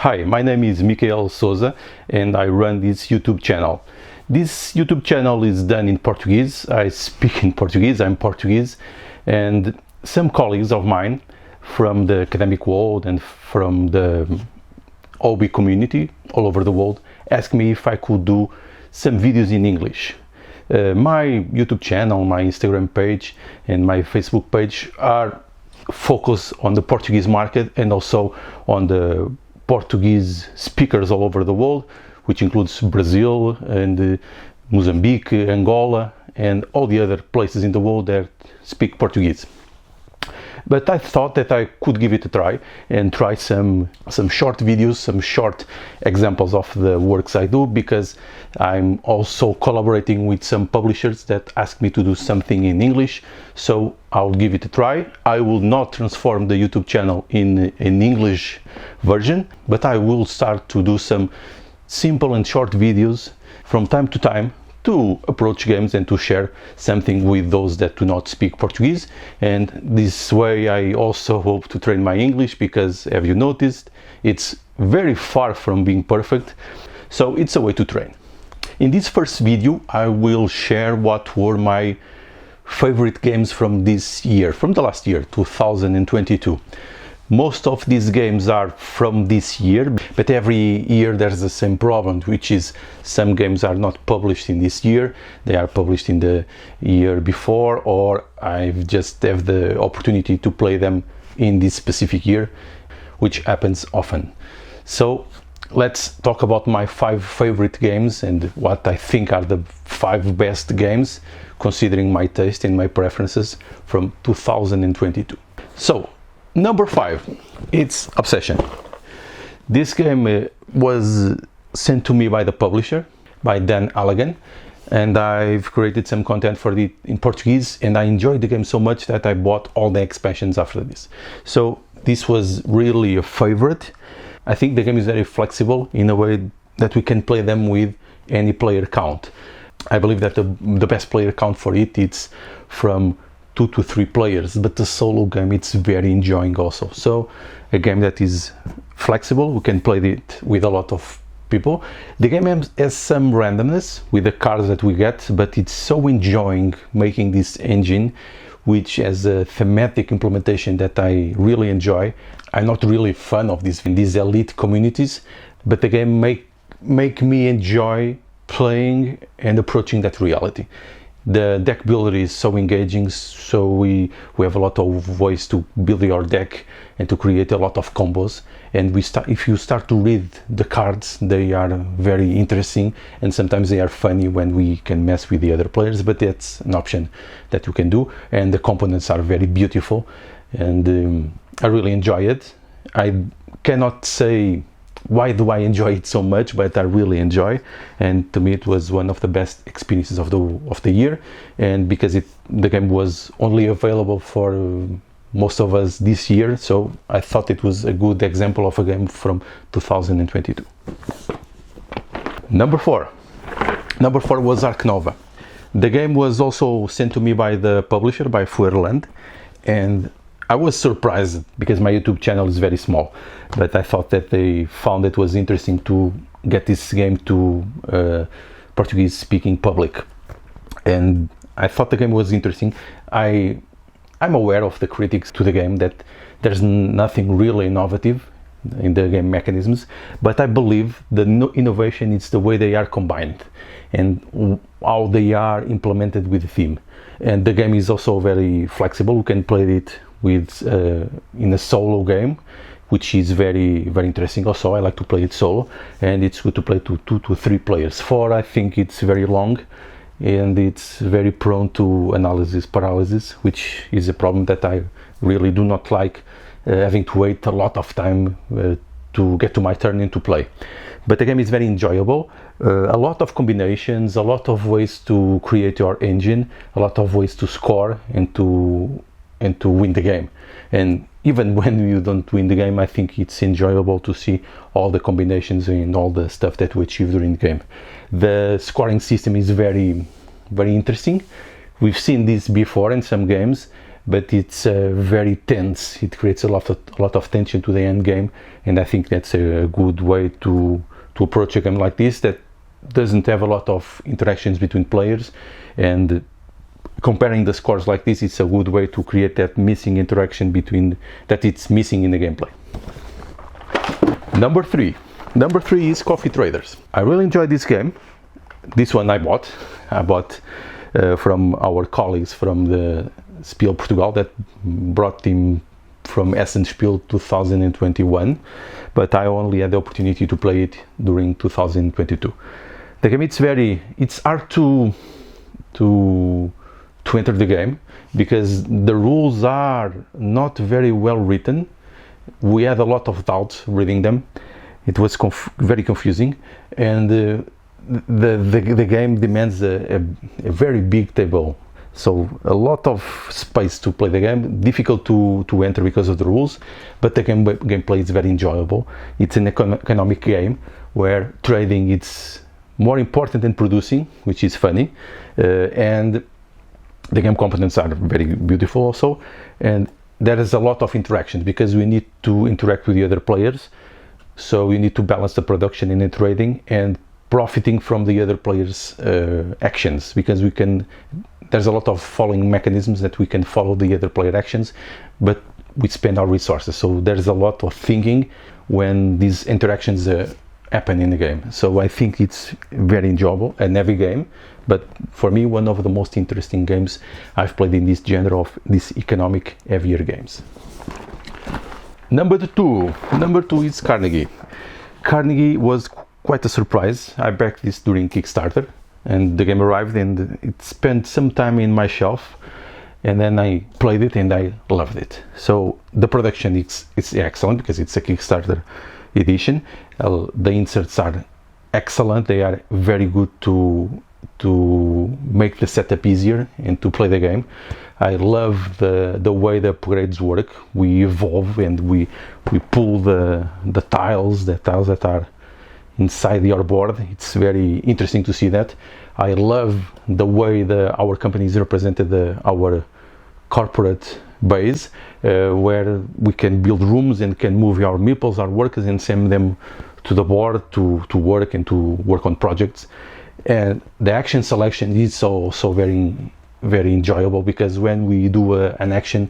Hi, my name is Michael Souza and I run this YouTube channel. This YouTube channel is done in Portuguese. I speak in Portuguese, I'm Portuguese, and some colleagues of mine from the academic world and from the hobby community all over the world asked me if I could do some videos in English. My YouTube channel, my Instagram page and my Facebook page are focused on the Portuguese market and also on the Portuguese speakers all over the world, which includes Brazil and Mozambique, Angola and all the other places in the world that speak Portuguese. But I thought that I could give it a try and try some short videos, some short examples of the works I do, because I'm also collaborating with some publishers that ask me to do something in English, so I'll give it a try. I will not transform the YouTube channel in an English version, but I will start to do some simple and short videos from time to time to approach games and to share something with those that do not speak Portuguese. And this way I also hope to train my English, because have you noticed, it's very far from being perfect, so it's a way to train. In this first video I will share what were my favorite games from this year, from the last year, 2022. Most of these games are from this year, but every year there's the same problem, which is some games are not published in this year, they are published in the year before, or I just have the opportunity to play them in this specific year, which happens often. So let's talk about my 5 favorite games and what I think are the 5 best games, considering my taste and my preferences from 2022. So number 5, it's Obsession. This game was sent to me by the publisher, by Dan Allegan, and I've created some content for it in Portuguese, and I enjoyed the game so much that I bought all the expansions after this. So this was really a favorite. I think the game is very flexible in a way that we can play them with any player count. I believe that the best player count for it is from 2 to 3 players, but the solo game, it's very enjoying also. So a game that is flexible, we can play it with a lot of people. The game has some randomness with the cards that we get, but it's so enjoying making this engine, which has a thematic implementation that I really enjoy. I'm not really a fan of these elite communities, but the game make me enjoy playing and approaching that reality. The deck builder is so engaging, so we have a lot of ways to build your deck and to create a lot of combos. And if you start to read the cards, they are very interesting, and sometimes they are funny when we can mess with the other players, but that's an option that you can do. And the components are very beautiful, and I really enjoy it. I cannot say why do I enjoy it so much, but I really enjoy, and to me it was one of the best experiences of the year. And because the game was only available for most of us this year, so I thought it was a good example of a game from 2022. Number 4 was Ark Nova. The game was also sent to me by the publisher, by Feuerland, and I was surprised because my YouTube channel is very small, but I thought that they found it was interesting to get this game to Portuguese speaking public, and I thought the game was interesting. I'm aware of the critics to the game that there's nothing really innovative in the game mechanisms, but I believe the innovation is the way they are combined and how they are implemented with the theme. And the game is also very flexible. You can play it with in a solo game, which is very interesting also. I like to play it solo, and it's good to play to 2 to 3 players. 4, I think it's very long and it's very prone to analysis paralysis, which is a problem that I really do not like, having to wait a lot of time to get to my turn and to play. But the game is very enjoyable, a lot of combinations, a lot of ways to create your engine, a lot of ways to score and to win the game. And even when you don't win the game, I think it's enjoyable to see all the combinations and all the stuff that we achieve during the game. The scoring system is very interesting. We've seen this before in some games, but it's very tense. It creates a lot of tension to the end game, and I think that's a good way to approach a game like this that doesn't have a lot of interactions between players. And comparing the scores like this, it's a good way to create that missing interaction that it's missing in the gameplay. Number three is Coffee Traders. I really enjoyed this game. This one I bought from our colleagues from the Spiel Portugal that brought him from Essen Spiel 2021, but I only had the opportunity to play it during 2022. The game, it's hard to enter the game because the rules are not very well written. We had a lot of doubts reading them. It was very confusing, and the game demands a very big table, so a lot of space to play the game. Difficult to enter because of the rules, but the gameplay is very enjoyable. It's an economic game where trading it's more important than producing, which is funny, and the game components are very beautiful also, and there is a lot of interactions because we need to interact with the other players, so we need to balance the production and the trading and profiting from the other players' actions, because there's a lot of following mechanisms that we can follow the other player actions, but we spend our resources, so there's a lot of thinking when these interactions happen in the game. So I think it's very enjoyable, a heavy game, but for me one of the most interesting games I've played in this genre of these economic heavier games. Number two is Carnegie. Carnegie was quite a surprise. I backed this during Kickstarter, and the game arrived and it spent some time in my shelf, and then I played it and I loved it. So the production it's excellent because it's a Kickstarter edition. The inserts are excellent. They are very good to make the setup easier and to play the game. I love the way the upgrades work. We evolve and we pull the tiles that are inside your board. It's very interesting to see that. I love the way our company is represented, our corporate base, where we can build rooms and can move our meeples, our workers, and send them to the board to work and to work on projects. And the action selection is so very, very enjoyable, because when we do an action,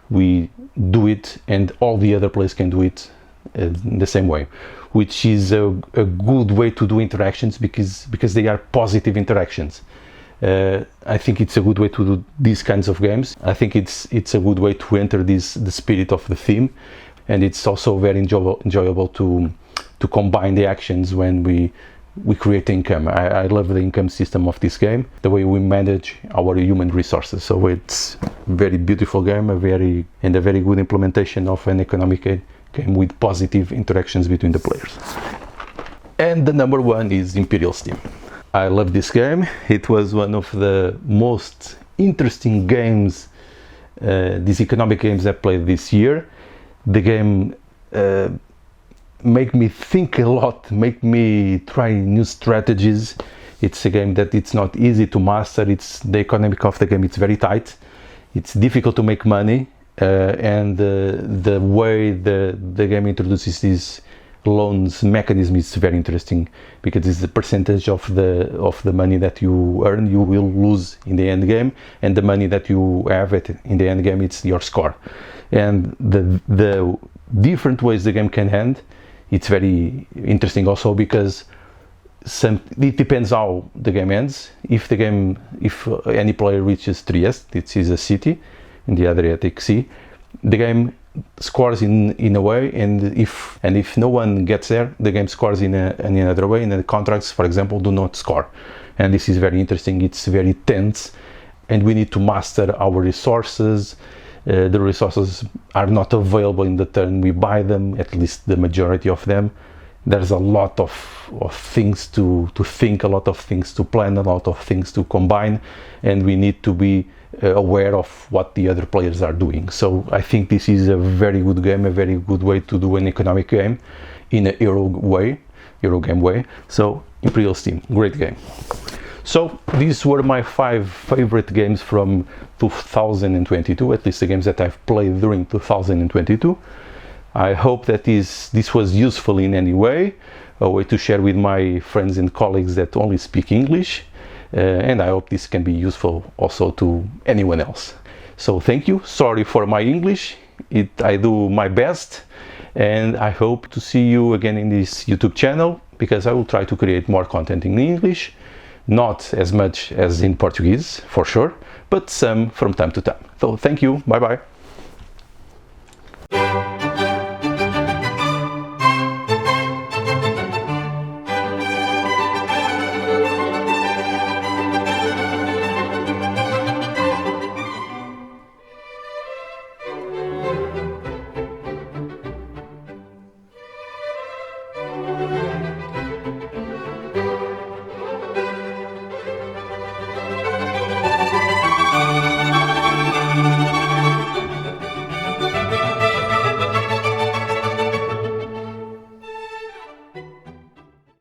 we do it and all the other players can do it in the same way, which is a good way to do interactions because they are positive interactions. I think it's a good way to do these kinds of games. I think it's a good way to enter the spirit of the theme, and it's also very enjoyable to combine the actions when we create income. I love the income system of this game, the way we manage our human resources. So it's a very beautiful game, a very good implementation of an economic game with positive interactions between the players. And the number one is Imperial Steam. I love this game. It was one of the most interesting games, these economic games I played this year. The game make me think a lot, make me try new strategies. It's a game that it's not easy to master. The economic of the game, it's very tight. It's difficult to make money, and the way the game introduces these loans mechanism is very interesting, because it's the percentage of the money that you earn you will lose in the end game, and the money that you have in the end game, it's your score. And the different ways the game can end, it's very interesting also, because it depends how the game ends. If any player reaches Trieste, it is a city in the Adriatic Sea, the game scores in a way, and if no one gets there, the game scores in another way, and the contracts, for example, do not score. And this is very interesting. It's very tense, and we need to master our resources. The resources are not available in the turn we buy them, at least the majority of them. There's a lot of things to think, a lot of things to plan, a lot of things to combine, and we need to be aware of what the other players are doing. So I think this is a very good game, a very good way to do an economic game in a Euro game way. So Imperial Steam, great game. So these were my 5 favorite games from 2022, at least the games that I've played during 2022. I hope that this was useful in any way, a way to share with my friends and colleagues that only speak English, and I hope this can be useful also to anyone else. So thank you, sorry for my English, I do my best, and I hope to see you again in this YouTube channel, because I will try to create more content in English, not as much as in Portuguese, for sure, but some from time to time. So thank you, bye bye.